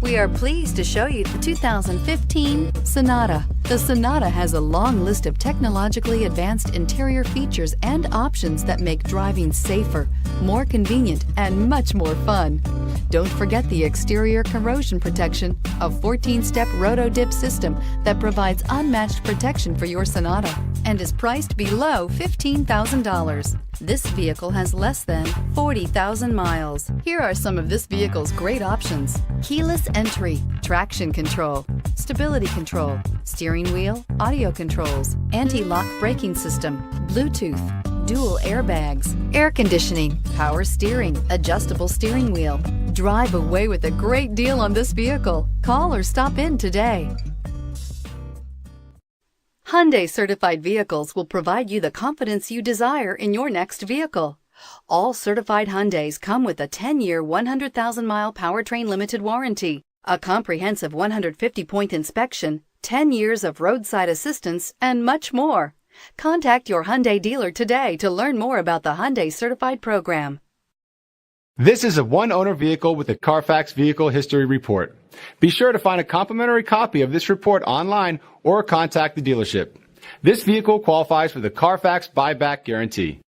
We are pleased to show you the 2015 Sonata. The Sonata has a long list of technologically advanced interior features and options that make driving safer, more convenient, and much more fun. Don't forget the exterior corrosion protection, a 14-step roto-dip system that provides unmatched protection for your Sonata and is priced below $15,000. This vehicle has less than 40,000 miles. Here are some of this vehicle's great options: keyless entry, traction control, stability control, steering wheel audio controls, anti-lock braking system, Bluetooth, dual airbags, air conditioning, power steering, adjustable steering wheel. Drive away with a great deal on this vehicle. Call or stop in today. Hyundai certified vehicles will provide you the confidence you desire in your next vehicle. All certified Hyundais come with a 10-year, 100,000-mile Powertrain limited warranty, a comprehensive 150-point inspection, 10 years of roadside assistance, and much more. Contact your Hyundai dealer today to learn more about the Hyundai Certified program. This is a one-owner vehicle with a Carfax Vehicle History Report. Be sure to find a complimentary copy of this report online or contact the dealership. This vehicle qualifies for the Carfax Buyback Guarantee.